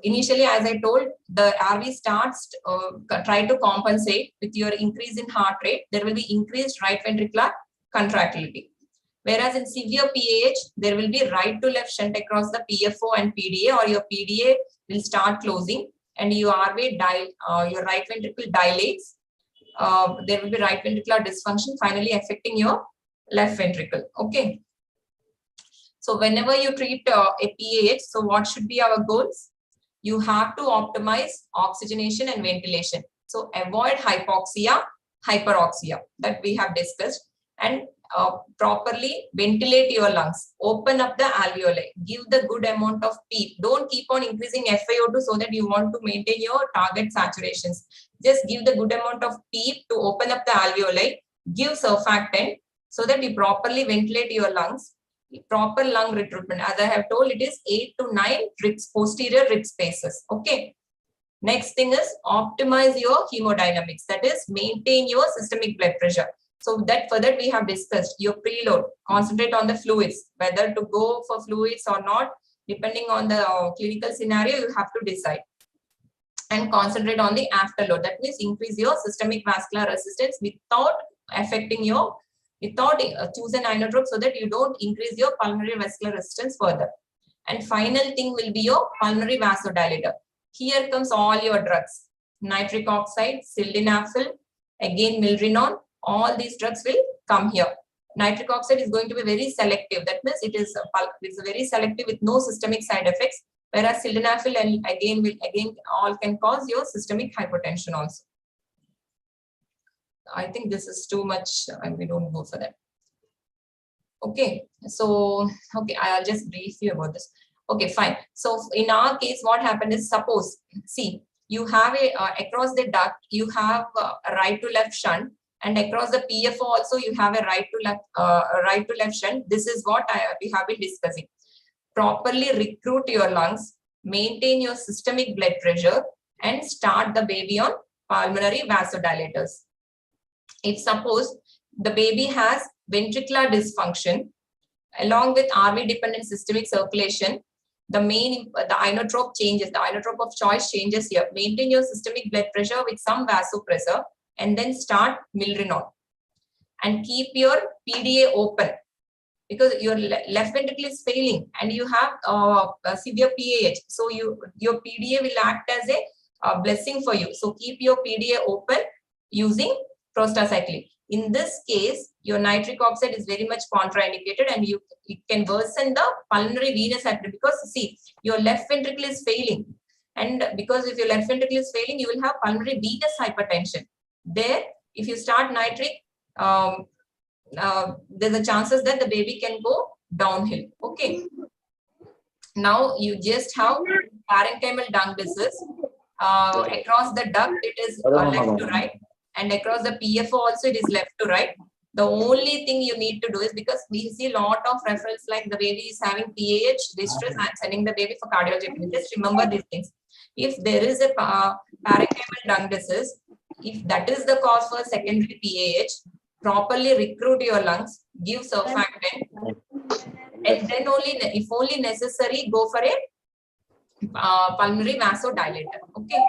Initially, as I told, the RV starts try to compensate with your increase in heart rate. There will be increased right ventricular contractility. Whereas in severe PAH, there will be right to left shunt across the PFO and PDA, or your PDA will start closing and your RV your right ventricle dilates. There will be right ventricular dysfunction, finally affecting your left ventricle. Okay. So whenever you treat a PAH, so what should be our goals? You have to optimize oxygenation and ventilation. So avoid hypoxia, hyperoxia that we have discussed, and properly ventilate your lungs. Open up the alveoli. Give the good amount of PEEP. Don't keep on increasing FiO2 so that you want to maintain your target saturations. Just give the good amount of PEEP to open up the alveoli. Give surfactant so that you properly ventilate your lungs. Proper lung recruitment. As I have told, it is 8 to 9 posterior rib spaces. Okay. Next thing is optimize your hemodynamics. That is, maintain your systemic blood pressure. So that for that we have discussed your preload. Concentrate on the fluids, whether to go for fluids or not, depending on the clinical scenario, you have to decide. And concentrate on the afterload. That means increase your systemic vascular resistance without affecting your, without choose an inotrope so that you don't increase your pulmonary vascular resistance further. And final thing will be your pulmonary vasodilator. Here comes all your drugs. Nitric oxide, sildenafil, again milrinone. All these drugs will come here. Nitric oxide is going to be very selective. That means it is very selective with no systemic side effects. Whereas sildenafil and again all can cause your systemic hypertension also. I think this is too much and we don't go for that. Okay, so okay, I'll just brief you about this. Okay, fine. So in our case, what happened is, suppose, see, you have a across the duct, you have a right to left shunt, and across the PFO also you have a right to left shunt. This is what we have been discussing. Properly recruit your lungs, maintain your systemic blood pressure, and start the baby on pulmonary vasodilators. If suppose the baby has ventricular dysfunction along with RV dependent systemic circulation, the inotrope changes, the inotrope of choice changes here. Maintain your systemic blood pressure with some vasopressor and then start milrinone. And keep your PDA open because your left ventricle is failing and you have a severe PAH. So your PDA will act as a blessing for you. So keep your PDA open using prostacyclin. In this case, your nitric oxide is very much contraindicated and it can worsen the pulmonary venous hypertension because see, your left ventricle is failing. And because if your left ventricle is failing, you will have pulmonary venous hypertension. There, if you start nitric, there's a chances that the baby can go downhill. Okay. Now you just have parenchymal lung disease. Across the duct, it is left to right. And across the PFO also it is left to right. The only thing you need to do is, because we see a lot of referrals like the baby is having PAH, distress, and sending the baby for cardiology. Just remember these things. If there is a parenchymal lung disease, if that is the cause for secondary PAH, properly recruit your lungs, give surfactant, and then only, if only necessary, go for a pulmonary vasodilator. Okay.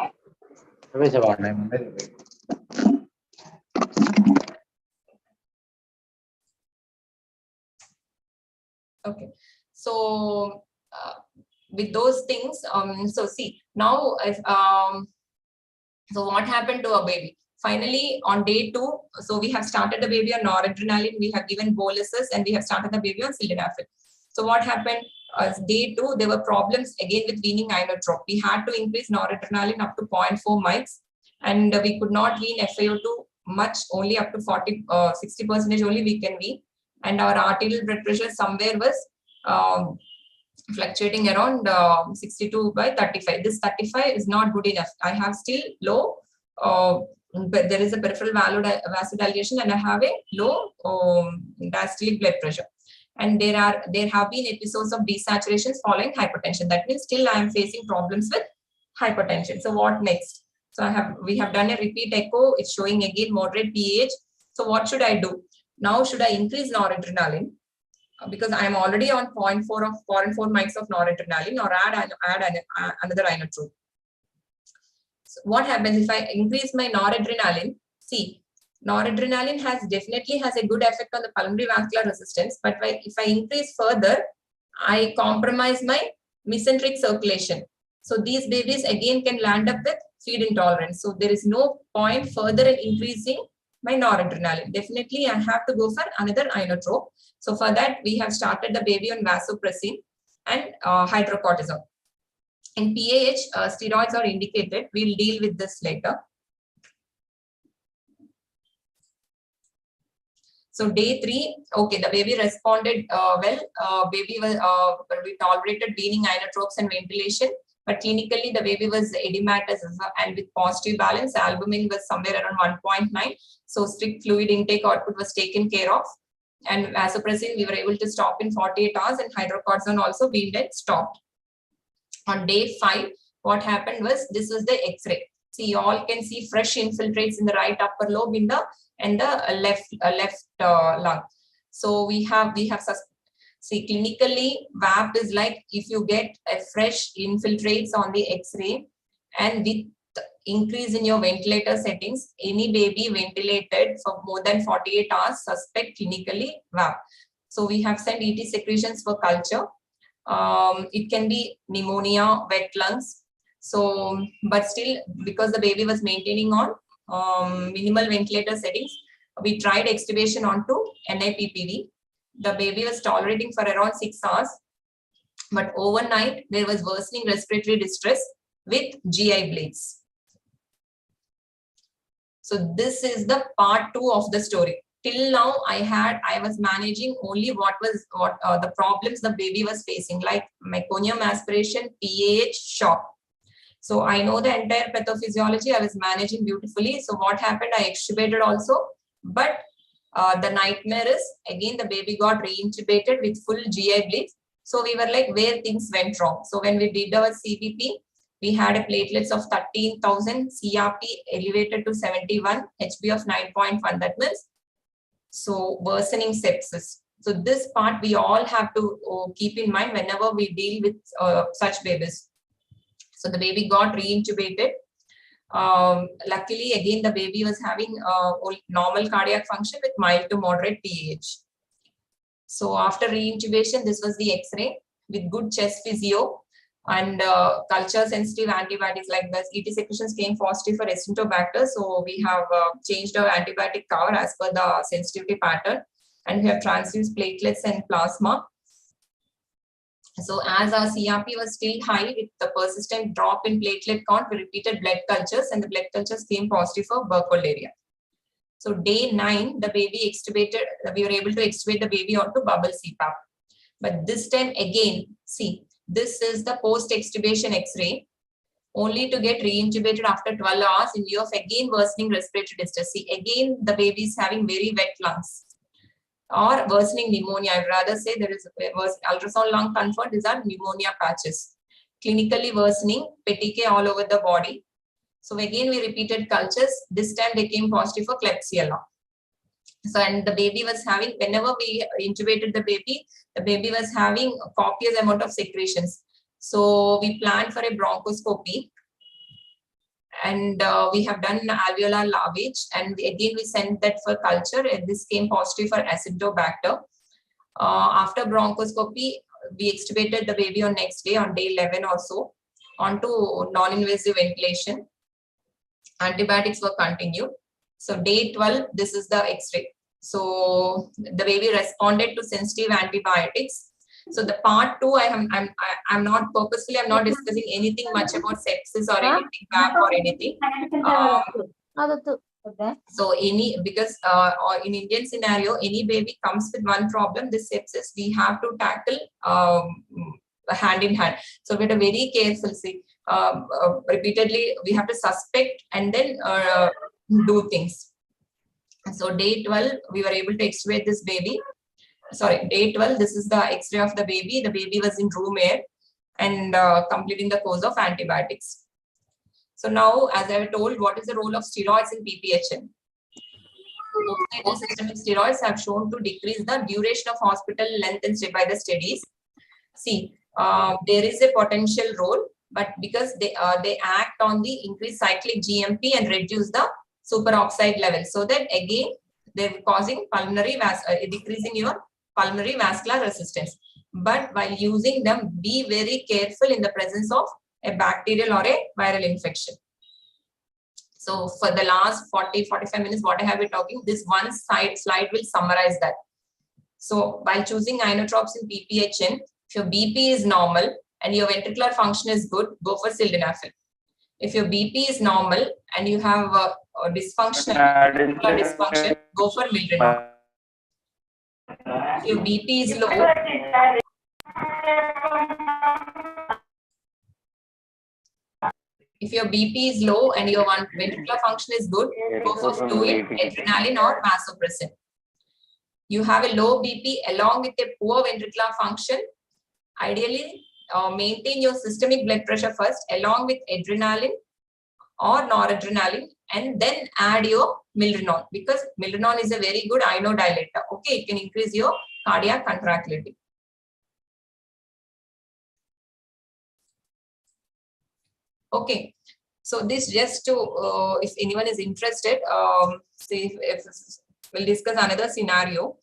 Okay. So with those things, so see now if so what happened to our baby? Finally, on day 2, so we have started the baby on noradrenaline, we have given boluses, and we have started the baby on sildenafil. So what happened? Day 2, there were problems again with weaning inotrope. We had to increase noradrenaline up to 0.4 mics, and we could not wean FiO2 much, only up to 60% only we can wean. And our arterial blood pressure somewhere was fluctuating around 62/35. This 35 is not good enough. I have still low, but there is a peripheral vasodilation, and I have a low diastolic blood pressure. And there have been episodes of desaturations following hypertension. That means still I am facing problems with hypertension. So what next? So we have done a repeat echo. It's showing again moderate PAH. So what should I do? Now should I increase noradrenaline? Because I am already on 0.4 mics of noradrenaline, or add another inotrope. So what happens if I increase my noradrenaline? See, noradrenaline definitely has a good effect on the pulmonary vascular resistance, but if I increase further, I compromise my mesenteric circulation. So these babies again can land up with feed intolerance. So there is no point further in increasing my noradrenaline. Definitely I have to go for another inotrope. So for that, we have started the baby on vasopressin and hydrocortisone. In PAH, steroids are indicated. We'll deal with this later. So day 3, okay, the baby responded well. Baby was we tolerated weaning inotropes and ventilation, but clinically the baby was edematous and with positive balance. Albumin was somewhere around 1.9. So strict fluid intake output was taken care of. And vasopressin we were able to stop in 48 hours, and hydrocortisone also weaned and stopped. On day 5, what happened was, this was the X-ray. See, you all can see fresh infiltrates in the right upper lobe in the left lung. So we have see, clinically VAP is like if you get a fresh infiltrates on the X-ray, and with increase in your ventilator settings, any baby ventilated for more than 48 hours suspect clinically VAP. So we have sent ET secretions for culture. It can be pneumonia, wet lungs. So, but still, because the baby was maintaining on minimal ventilator settings, we tried extubation onto NIPPV. The baby was tolerating for around 6 hours, but overnight there was worsening respiratory distress with GI bleeds. So this is the part 2 of the story. Till now, I was managing only what the problems the baby was facing, like meconium aspiration, PAH, shock. So I know the entire pathophysiology. I was managing beautifully. So what happened? I extubated also, but the nightmare is again the baby got reintubated with full GI bleeds. So we were like, where things went wrong. So when we did our CBP, we had a platelets of 13,000, CRP elevated to 71, HB of 9.1. That means so worsening sepsis. So this part we all have to keep in mind whenever we deal with such babies. So the baby got reintubated. Luckily, again, the baby was having normal cardiac function with mild to moderate PAH. So after reintubation, this was the X-ray with good chest physio and culture sensitive antibiotics like this. ET secretions came positive for Acinetobacter. So we have changed our antibiotic cover as per the sensitivity pattern, and we have transfused platelets and plasma. So as our CRP was still high with the persistent drop in platelet count, we repeated blood cultures, and the blood cultures came positive for Burkholderia. So day 9, the baby extubated, we were able to extubate the baby onto bubble CPAP. But this time again, see, this is the post-extubation X-ray, only to get reintubated after 12 hours in view of again worsening respiratory distress. See, again, the baby is having very wet lungs or worsening pneumonia. I'd rather say there is ultrasound lung confirmed, these are pneumonia patches. Clinically worsening, petechiae all over the body. So again, we repeated cultures. This time they came positive for Klebsiella. So, and the baby was having, whenever we intubated the baby was having a copious amount of secretions. So we planned for a bronchoscopy. And we have done alveolar lavage, and again we sent that for culture, and this came positive for Acinetobacter. After bronchoscopy, we extubated the baby on next day, on day 11 or so, onto non-invasive ventilation. Antibiotics were continued. So day 12, this is the X-ray. So the baby responded to sensitive antibiotics. So the part 2, I'm not purposefully, I'm not discussing anything much about sepsis or anything BAP or anything. So because or in Indian scenario, any baby comes with one problem, this sepsis, we have to tackle hand in hand. So we have to very careful, see, repeatedly, we have to suspect and then do things. So day 12, we were able to extubate this baby. Sorry, day 12, this is the X-ray of the baby. The baby was in room air and completing the course of antibiotics. So now, as I told, what is the role of steroids in PPHN? Systemic steroids have shown to decrease the duration of hospital length and stay by the studies. See, there is a potential role, but because they act on the increased cyclic GMP and reduce the superoxide level, so that again they're causing pulmonary decreasing your pulmonary vascular resistance. But while using them, be very careful in the presence of a bacterial or a viral infection. So for the last 40-45 minutes, what I have been talking, this one slide will summarize that. So while choosing inotropes in PPHN, if your BP is normal and your ventricular function is good, go for sildenafil. If your BP is normal and you have a ventricular dysfunction, go for milrinone. If your BP is low, and your ventricular function is good, go for fluid, adrenaline or vasopressin. You have a low BP along with a poor ventricular function, ideally maintain your systemic blood pressure first along with adrenaline or noradrenaline, and then add your milrinone, because milrinone is a very good inodilator. Okay, it can increase your cardiac contractility. Okay, so this just to, if anyone is interested, see if we'll discuss another scenario.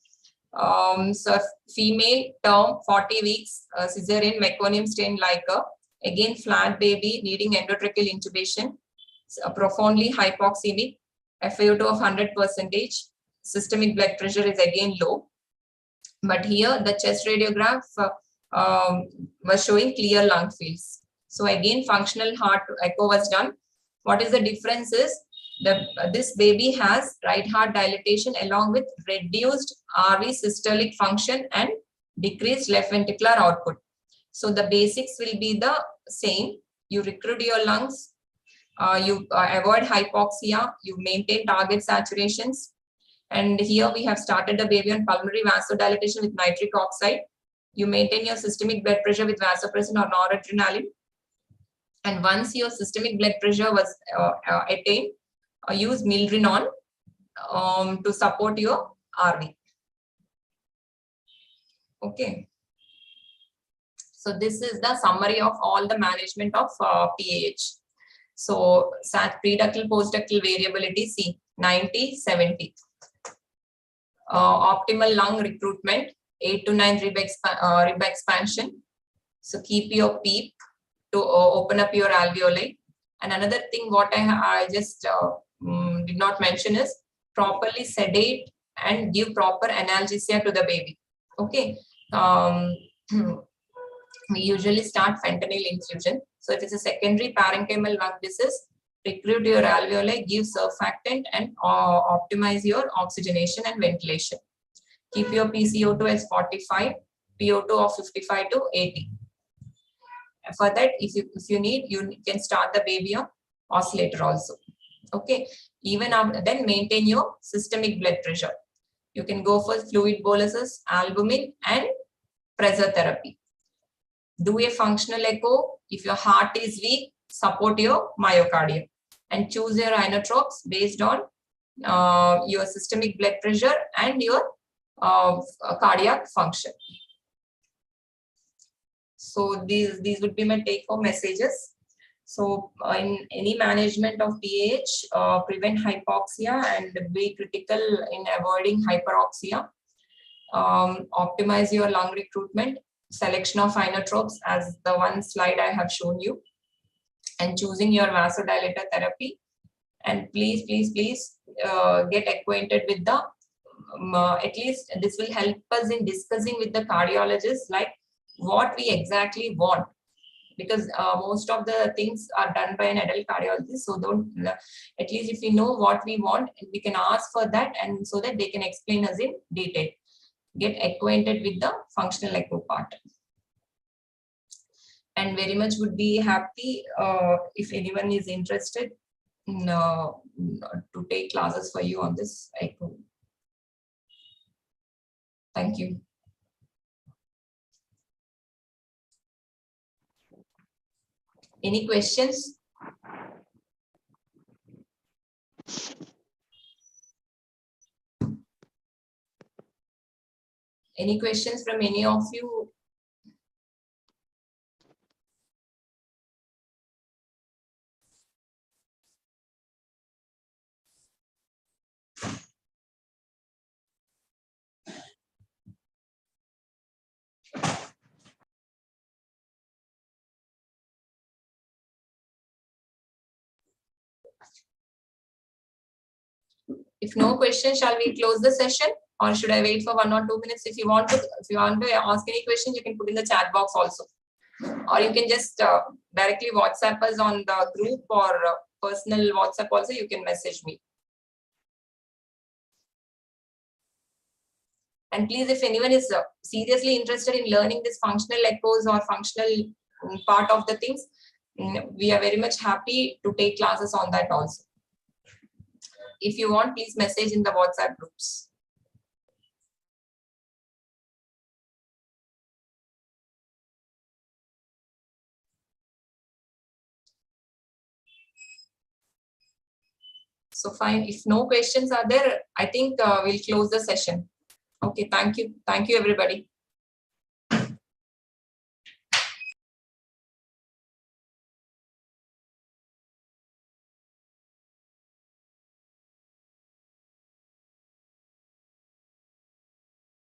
So female term 40 weeks, cesarean meconium strain Leica, again flat baby needing endotracheal intubation, profoundly hypoxemic, FiO2 of 100%, systemic blood pressure is again low. But here the chest radiograph was showing clear lung fields. So again, functional heart echo was done. What is the difference is this baby has right heart dilatation along with reduced RV systolic function and decreased left ventricular output. So the basics will be the same. You recruit your lungs, you avoid hypoxia, you maintain target saturations. And here we have started the baby on pulmonary vasodilatation with nitric oxide. You maintain your systemic blood pressure with vasopressin or noradrenaline. And once your systemic blood pressure was attained, use milrinone to support your RV. Okay. So this is the summary of all the management of PAH. So preductal postductal variability, see 90-70. Optimal lung recruitment, 8 to 9 rib expansion. So keep your PEEP to open up your alveoli. And another thing what I just did not mention is properly sedate and give proper analgesia to the baby. Okay. We usually start fentanyl infusion. So if it's a secondary parenchymal lung disease, recruit your alveoli, give surfactant, and optimize your oxygenation and ventilation. Keep your PCO2 as 45, PO2 of 55 to 80. For that, if you need, you can start the baby on oscillator also. Okay. Even after, then maintain your systemic blood pressure. You can go for fluid boluses, albumin, and pressor therapy. Do a functional echo. If your heart is weak, support your myocardium, and choose your inotropes based on your systemic blood pressure and your cardiac function. So these would be my take-home messages. So in any management of PAH, prevent hypoxia and be critical in avoiding hyperoxia. Optimize your lung recruitment, selection of inotropes as the one slide I have shown you, and choosing your vasodilator therapy. And please get acquainted with the, at least this will help us in discussing with the cardiologist like what we exactly want, because most of the things are done by an adult cardiologist. So don't, at least if we know what we want, we can ask for that, and so that they can explain us in detail. Get acquainted with the functional echo part. And very much would be happy if anyone is interested in, to take classes for you on this echo. Thank you. Any questions? Any questions from any of you? If no questions, shall we close the session, or should I wait for 1 or 2 minutes? If you want to ask any questions, you can put in the chat box also, or you can just directly WhatsApp us on the group, or personal WhatsApp also. You can message me. And please, if anyone is seriously interested in learning this functional echoes or functional part of the things, we are very much happy to take classes on that also. If you want, please message in the WhatsApp groups. So fine, if no questions are there, I think we'll close the session. Okay, thank you. Thank you, everybody.